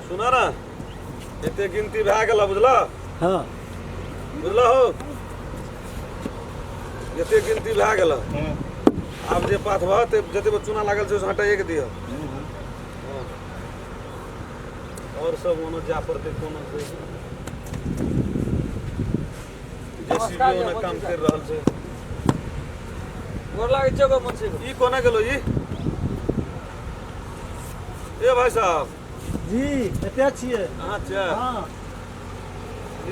सुना ना एते गिनती भए गेल बुझला हाँ बुझला हो एते गिनती भए गेल आब जे पाथ भऽ जते चूना लागल छै हटाइए के दिअ और सब ओनो जा पड़तै कोनो से जेसीबी ओने काम कर रहल छै गोर लागै छै गो मुंशी ई कोना गेलो ई ए भाई साहब जी एते छियै अहाँ छियै हाँ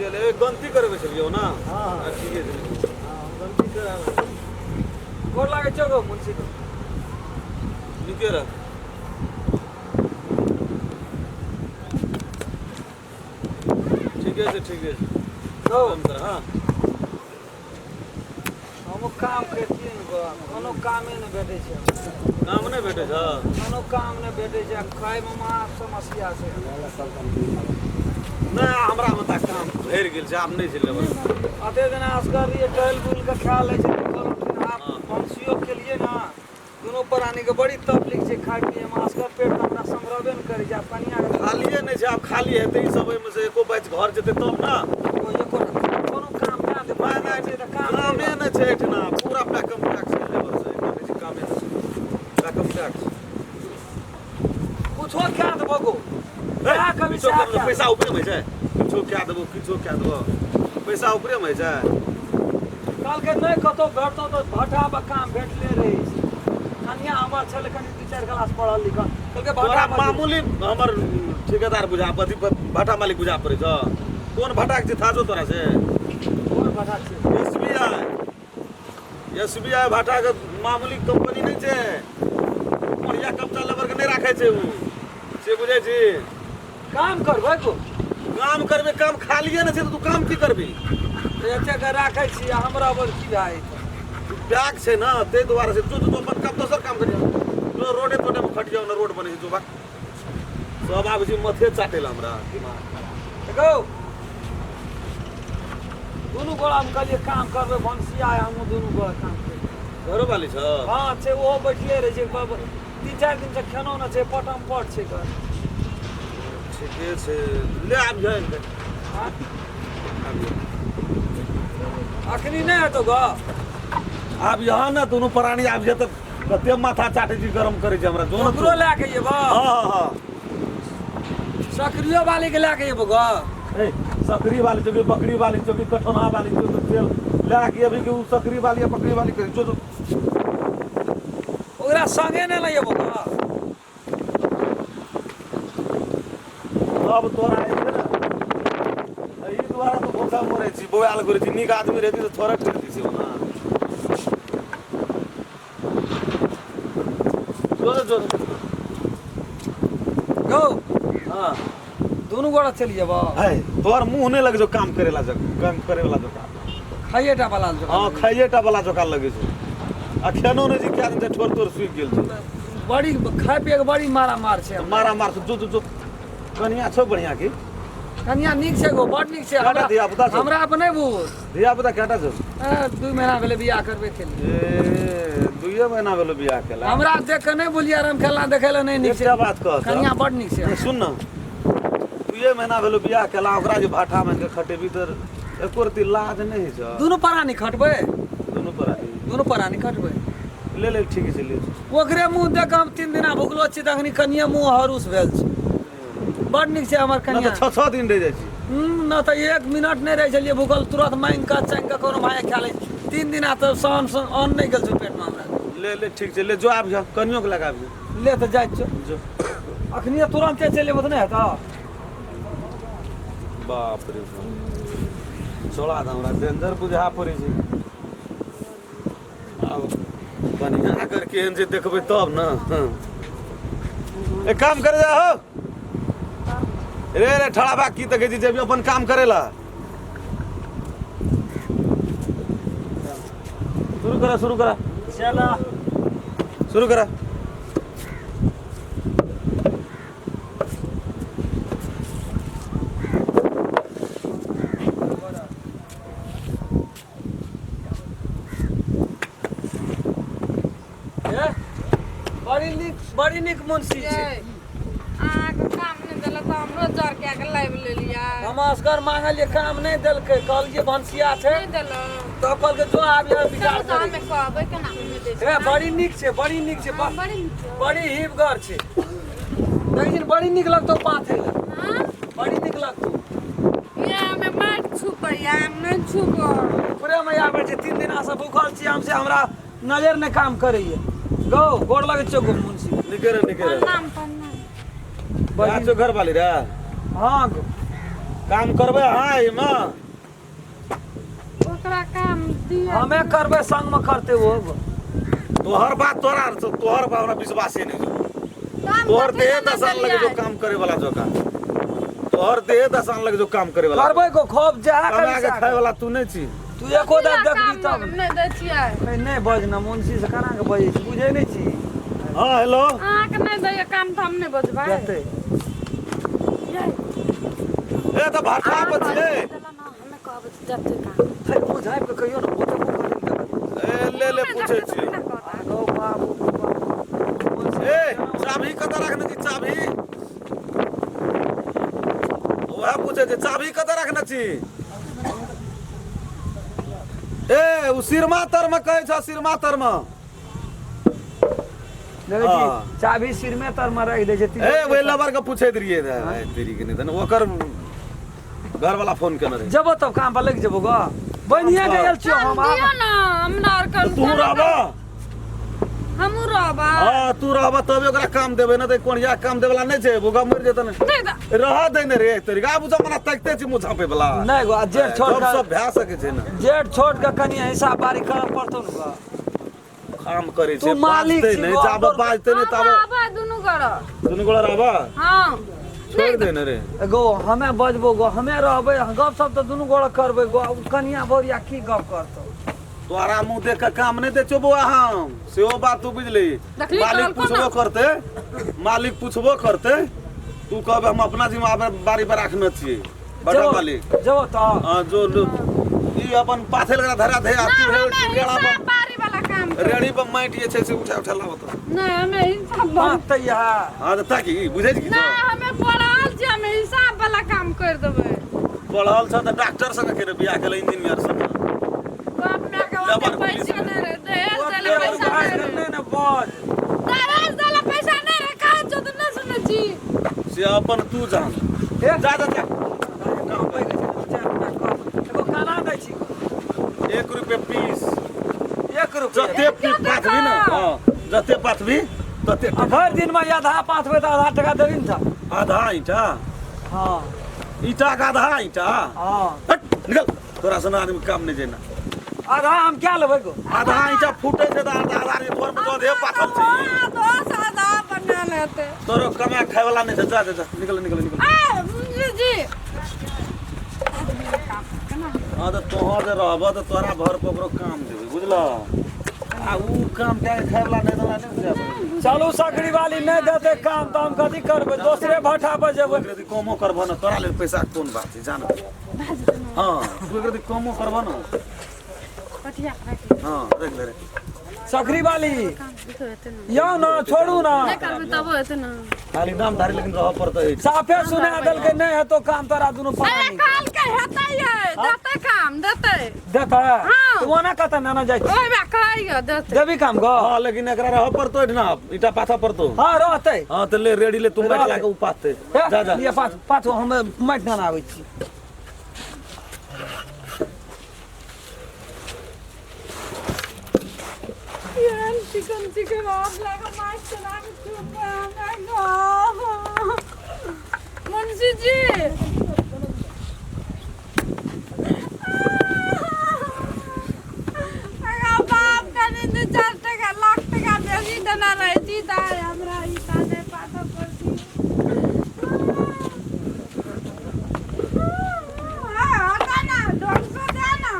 ये गलती करबे छलियो ना हाँ हाँ ठीके छै गलती करावे गोर लागै छै गो मुंशी नीके रह ठीके छै गो काम कर हाँ हम काम करतियै ने गो कोनो कामे नहि भेटै छै काम नहि भेटै छै कोनो काम नहि भेटै छै खाइमे महा समस्या छै नहि हमरा में तऽ काम भरि गेल छै आब नहि छै लेबर अते दिन असगर रहिए टहल बुल के ख्याल लै छै आप वंशियो के लिए ना दुनू प्राणी के बड़ी तकलीफ छै खाय पिए में असगर पेट में हमरा संभरबे नहि करै छै कनिया के खालिए नहि छै आब खाली हेतै ई सब ओहिमे से एको बैच घर जेतै तब ना कोनो काम ना दे नहि छै तऽ काम कामे नहि छै एहिठिना पूरा पैकम टैक्स छै लेबर से एकर नहि छै कामे नहि छै पैकम टैक्स कुछो क्या देबो गो क्या कभी किछो क्या करबै, पैसा ऊपरे में छै किछो क्या देबो पैसा ऊपरे में छै कल के नहीं कतो भेटतो तो भट्ठा पर काम भेटले रही कनिया हमर छले कनि 2-4 क्लास पढ़ल लिखल कल के तोरा भट्ठा मामूली हमर ठेकेदार बुझा अथी भाटा मालिक बुझा पड़ै छ कोन भाटा के था जो तोरा से कोन भट्ठा छै एसबीआई भाटा के मामूली कंपनी नहीं छै बढ़िया कब्जा लेबर के नहीं राखे छै उ से बुझे छी काम करबै गो काम करबे काम खालिए नहीं छै तो तू काम की करबी एते के राखै छी हमरा बर की भाई बैग छै ना ते द्वारा से तू अपन काम दोसर काम करियो जो रोडे तोडे में खटियो ना रोड बने जो बा सब आब जी मथे चाटेला हमरा दिमाग गो दुनू गोड़ा में कहलिए काम करबै भंसिया हम दुनू गोड़ा काम करबै घरो वाली छ हाँ छै ओहो बैठले रहे छै 3-4 दिन से खेनो न छै पटम पट छै घर ठीके छै ले आब जाए हाँ? अखनी नहीं हेतौ गो आब यहाँ ना दोनों प्राणी आब जे तक कते माथा चाटे छी गरम करे छै हमरा दोनों ओकरो लए के येबो हां सक्रिय वाली के लए के येबो गो ए सकरी वाली जो बकरी वाली जो कठौना वाली जो तेल ला के अभी के उ सकरी वाली या बकरी वाली करे जो ओकरा संगे नहीं ले येबो गो अब तोरा है ना ई द्वारा तो भोका मरे छी बोयाल करे छी नीक आदमी रहती तो थोड़ा कर दी छी ना जो गो हां दोनों गोड़ा चल जेबो है तोर मुंह नहीं लगे जो काम करेला जो काम करे वाला जो काम खाइएटा वाला जो हां खाइएटा वाला जो काम लगे छै आ खेनो नहीं छै क्या दिन से ठोर तोर सुई गेल छै बड़ी खाए पिए के बड़ी मारा मार छै मारा मार जो कनिया छौ बढ़िया की कनिया नीक छै गो बड नीक छै केटा धिया पुता छौ हमरा अपने बुझ धिया पुता केटा छौ 2 महीना भेले बियाह करबे के लिए ए 2 महीना भेलो बियाह केला हमरा देख के नहीं बोलिया राम खेलना देखेला नहीं नीक क्या छै बात कह कनिया बड नीक छै सुन न 2 महीना भेलो बियाह केला ओकरा जे भाठा में के खटेबी तर एको रती लाज नहीं छ दोनों प्राणी खटबै दोनों पर खटबै ले ठीक छै ले ओकरे मुंह देख हम 3 दिना भुखलो छी तखनी कनिया मुंह हरूस भेल छै बड नीक छै हमर ना कनिया तो 6 दिन रह जाय छी न त 1 मिनट नहीं रह छलिए भूखल तुरंत मांग के चांग के कोनो भाई खा ले 3 दिना तो सहन अन्न नहीं गेल छै पेट में हमरा ले ठीक छै ले जो आब जा कनियो के लगाब ले त जाय छ जो अखनी तुरंत चले जेबो त नहीं हेता बाप रे छोड़ा द हमरा डेंजर बुझा पड़े छै अब कनिया करके एहन जे देखबै तब ना एक काम करे जा हो रे ठड़ा बा की तके जी जेबी अपन काम करेला शुरू करा चला शुरू करा बड़ी नीक मुंशी छै अहाँके काम नहि देलक तऽ हमरो असगर के आके लाइव ले लिया हम असगर मांगलिए काम नहीं देलकै कहलिए भंसिया छै नहीं देलो तो कहलकै जो आब यहाँ विचार चलो तो करे हमें कहबै केना हमें दे ए बड़ी नीक छै बड़ी नीक छै हाँ, बड़ी नीक छै। बड़ी हिबगर छै लेकिन बड़ी नीक लगतौ पाथे हाँ बड़ी नीक लगतौ ये हमें मार छुपैया हम नहीं छुपो पूरे में आबै छै 3 दिन से भूखल छी हमसे हमरा नजर ने काम करैए गो गोड़ लगै छौ गो मुंशी निकरे प्रणाम बड़ी जो घर वाली रे हाँ गो काम करबे हाँ इमा ओकरा काम दिया हमें करबै संग में करते हो गो तोहर बात तोहर बात हमरा विश्वास नहीं काम तोहर करके देह ना दसान लगे जो करिया। काम करे वाला जो काम तोहर देह दसान लगे जो काम करे वाला करबै को खूब जा हमें आगे खाए वाला तू नहीं छी तू एको दा पूरा देखबी काम तब नहीं दै छियै नहीं बज ना मुंशी से केना के बजै छी बुझै नहीं छी हाँ हेलो अहाँके नहीं दैया काम तो हम नहीं बजबै कहते ए तो भाषा बचले हमें कहबै जते काम है बुझाइ के कहियो ना बुझै ए ले पूछे छी गो बाबू ए चाभी कतऽ रखने छी चाभी ओहे पूछे छी चाभी कतऽ रखने छी ए उ सिरमा तर में कहै छ सिरमा तर में देखै हाँ। छी चाभी सिर में तर में रख दै छै ए वे लवर के पूछे दिए तेरी के नहीं ओकर घर वाला फोन केने रहे जब तब काम पर लग जेबो गो बनिया गेल छियो हम काम दियो ना हमरा और कर तू रहबा हमू रहबा हां तू रहबा तब ओकरा काम देबे ना त कोन या काम देबला नहीं छै भूखा मर जेतन नहीं दा रह दे ने रे तेरी गा बुझा मना तकते छी मुछा पे वाला नहीं गो जेठ छोड़ सब के सब भै सके छै ना जेठ छोड़ के कनी हिसाब बारी करब पड़तौ न गो काम करे तू छै मालिक बाजते छी नहीं गो, जाब और- बाजते नहीं तब रहबा दुनू कर दुनु गोला रहबा हां छोड़ दे ने रे गो हमें बजबो गो हमें रहबै गप सब त दुनू गोड़ करबै गो कनिया बोरिया की गप करतौ तोरा मुंह देख के काम नहीं दे चोबो हम सेहो बात तू बुझली देखली मालिक कहलको पूछबो ना। करते मालिक पूछबो करते तू कहबे हम अपना जिम्मेदारी पर रखने छिए बड़ा मालिक जब त हां जो ई अपन पाथेल का धरा दे आती है रेड़ा पर बारी वाला काम रेड़ी पर माइट ये छै से उठा लावत नहीं हमें हिसाब बात त यहा हां त ताकि बुझै छी नहीं हमें पढ़ल छी हमें हिसाब वाला काम कर देबै पढ़ल छ त डॉक्टर संग के बियाह केले इंजीनियर संग बाप में के लेबर ओते पैसा पुलिस नहीं रे दहेज देले पैसा नहीं रे नहीं न बज दहेज देले पैसा नहीं रे कहा जो तो नहीं सुने छी से अपन तू जान ए जा जा जा काम पे एगो खाना दै छी 1 रुपया पीस 1 रुपया जते पाथबी ना हां जते पाथबी तते भर दिन में आधा पाथबै त आधा टका देबी न त आधा ईटा हां ईटा का आधा ईटा हां हट निकल तोरा सना आदमी काम नहीं जेना आधा हम क्या लेबै गो आधा ईटा फूटे छै त आधा आधा रे तोर में तो दे पाथल छै तो सादा बना लेते तोरो कमा खाए वाला नहीं छै जा जा जा निकल निकल निकल आ मुंशी जी हां त तोहर जे रहबो त तोरा भर पर ओकरो काम देबे बुझला आ ऊ काम के खाए वाला नहीं देला नहीं बुझा चलू सकरी वाली नहीं देते काम तो हम कथी करबै दोसरे भट्ठा पर जेबै यदि कमो करबो न तोरा लेल पैसा कोन बात छै जान हां तू यदि कमो करबो न पटिया काटी हां देख ले रे सकरी वाली काम तो हेते ना यो न छोड़ू ना नहीं करबे तब हेते ना खाली नाम धारी लेकिन रह पड़तै साफे सुना देलकै नहीं है तो काम तोरा दुनू अरे पानी काल के हेते ये देते काम देते देता हाँ। तू ओना कत ना जाइ छी ओए बा कहैया देते देबी काम गो हां लेकिन एकरा रह पड़तै ना ईटा पाथा पड़तो हां रहतै हां त ले रेडी ले तुम बैठ लाके उपाते जा जा ये पाथ हम माटि ना आबै छी यार चिकन आप लगा मार चला के चुप मुंशी जी बाप का नींद 4 टका लाख टका बेसी देना रहे थी दाय हमरा ई ताने पाता पड़ती हटा ना ढंग से दे ना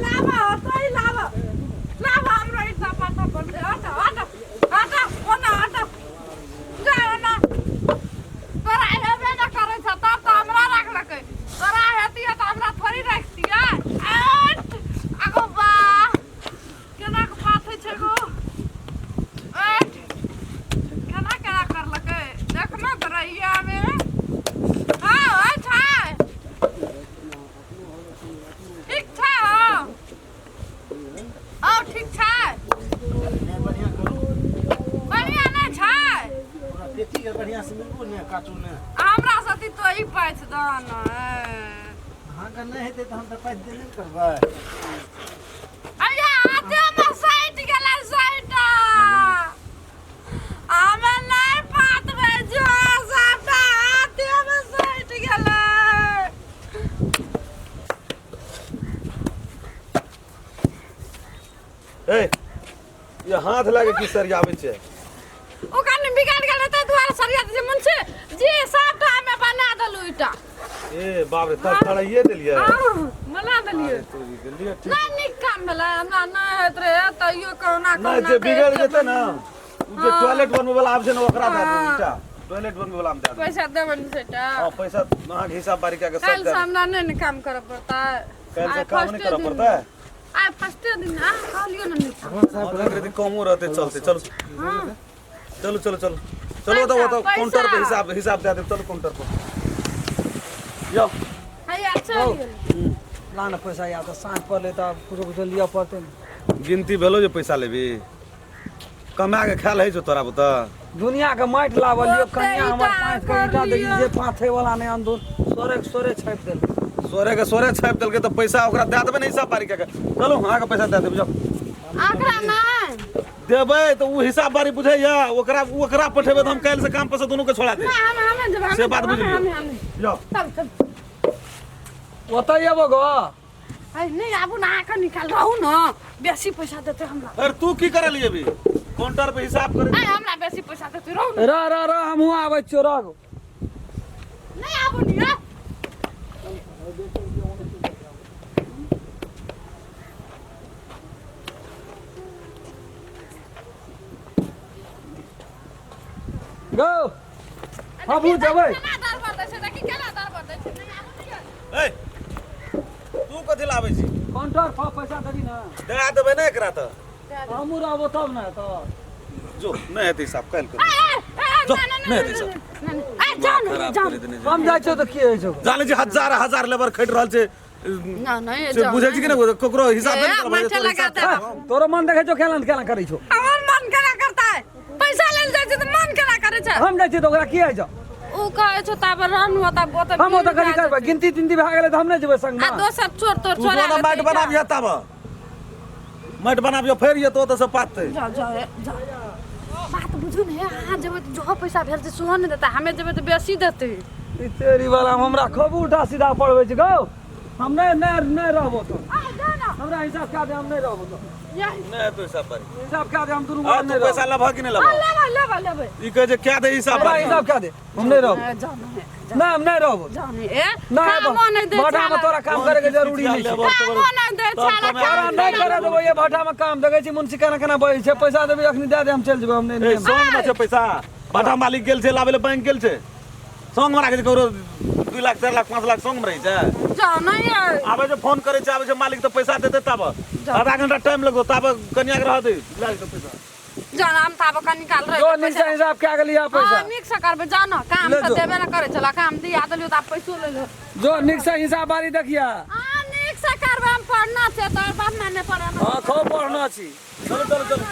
लावा तो ही लावा लावा हमरा ई पाता पड़ते हटा हटा हटा के बढ़िया से मिलबो ने काटू ने हमरा साथी तो ही पैस दन हां का नहीं हेते त हम त पैस दे नहीं करबै अया आते हम साइड गेला साइड आमे नहीं पात भेजो सबटा आते हम साइड गेला ए ये हाथ लागे कि सरियावे छे ओ काने बिगाड़ गेल त द्वारा सरिया जे मन छे जी सबटा हमें बना दलु इटा ए बाप रे तब खड़ाइए देलिए बना दलिए देलिए ठीक ना निक काम भेला हमरा ना हेत रे तइयो कोना ना जे बिगड़ जेते ना उ जे टॉयलेट बनवे वाला आब छै ना ओकरा दे बेटा टॉयलेट बनवे वाला में दे पैसा देबन सेटा हां पैसा अहाँ के हिसाब बारी के कल सब दे सामना नहीं काम कर पड़ता है कल से काम नहीं कर पड़ता है आ फर्स्ट दिन आ खालियो ना निक लग रही कम रहते चलते चलो हां चलो चलो चलो चलो तो वो तो काउंटर पे हिसाब दे दे चलो काउंटर पे यो हाय अच्छा ला ना पैसा या तो सांझ पर ले तो कुछ कुछ लिया पड़ते गिनती भेलो जे पैसा लेबी कमा के खाल है जो तोरा बता दुनिया के माइट लावल लियो कन्या हमर पांच के ईटा देखी जे पाथे वाला ने अंदर सोरे छाप देल सोरे छाप देल के तो पैसा ओकरा दे देबे नहीं हिसाब बारी के चलो हां के पैसा दे देबे जाओ आकरा ना देबे तो वो हिसाब बारी बुझे या ओकरा पठेबे तो हम काल से काम पर से दोनों के छोड़ा दे हम जब से बात बुझ लियो जाओ तब ओतै एबो गो हाय नहीं आबू ना आकर निकाल रहू ना बेसी पैसा देते हमरा अरे तू की करे लिए अभी काउंटर पे हिसाब करे हाय हमरा बेसी पैसा देते रहू ना रा हमहु आबै छियो रा गो नहीं आबू नहीं आ गो हमहु जेबै केना दर पर दै छै कि केना दर पर दै छै नहीं आबू नहीं ए तू कथि लाबै छी काउंटर पर पैसा देबी ना दे देबे नहीं एकरा त हमहु रहबो तब ना तो जो नहीं हेतै हिसाब काल कर जो नहीं नहीं सब नहीं जान हम जाइ छौ तो की होइ छौ जाने जी हजार लेबर खट रहल छै ना नहीं से बुझे छी कि ना ककरो हिसाब नहीं करबै मचा लगाता है तोरो मन देखै छौ केना करै छौ हमर मन केना करता है पैसा लेल जाय छै त मन केना करे छै हम जाइ छी तो ओकरा की होइ छौ उ कहै छै तब रन होता बोत हम तो करी करबै गिनती तिनती भए गेलै त हम नहीं जेबै संग आ में दोसर चोर तोर तू छोरा तो माइट बनाबिया तब माइट बनाबियो फेर ये तो सब पातै जा बात बुझू ने आ जेबै त जो पैसा भेल छै सुहो नहीं देता हमें जेबै त बेसी देतै ई तेरी वाला हमरा खूब उल्टा सीधा पढ़बै छी गो हम नहीं रहबो तो आ जा ना हमरा हिसाब का दे हम नहीं रहबो तो यही नहीं तो हिसाब बारी हिसाब का दे हम दुनू आ तू पैसा लभा कि नहीं लभा लेबै ई कहे जे क्या दे हिसाब हमरा बारी हिसाब का दे हम नहीं रहबो जा ना हम नहीं रहबो जाने ए ना कामो नहीं दे भट्टा में तोरा काम करे के जरूरी नहीं छै कामो नहीं दे छाला तोरा नहीं करे देबो ये भट्टा में काम देखै छी मुंशी केना बैठ छै पैसा देबे अखनी दे दे हम चल जेबै हम ए नहीं संग में छै पैसा बाटा मालिक गेल छै लाबे ले बैंक गेल छै संग में राखे छै ककरो 2 लाख 4 लाख 5 लाख संग में रही छै जा नहीं आबे जे फोन करे छै आबे छै मालिक तो पैसा देते तब आधा घंटा टाइम लगो तब कन्या के रह दे लाग के पैसा जान हम ताब का निकाल रहे जो निश्चय हिसाब क्या के लिया पैसा हां निक से करबे जानो काम ले से जो। देबे ना करे चला काम दिया देलियो त पैसो ले लो जो निश्चय हिसाब बारी देखिया हां निक से करबे हम पढ़ना छै तो बात माने पड़े हां खूब पढ़ना छी चलो चलो चलो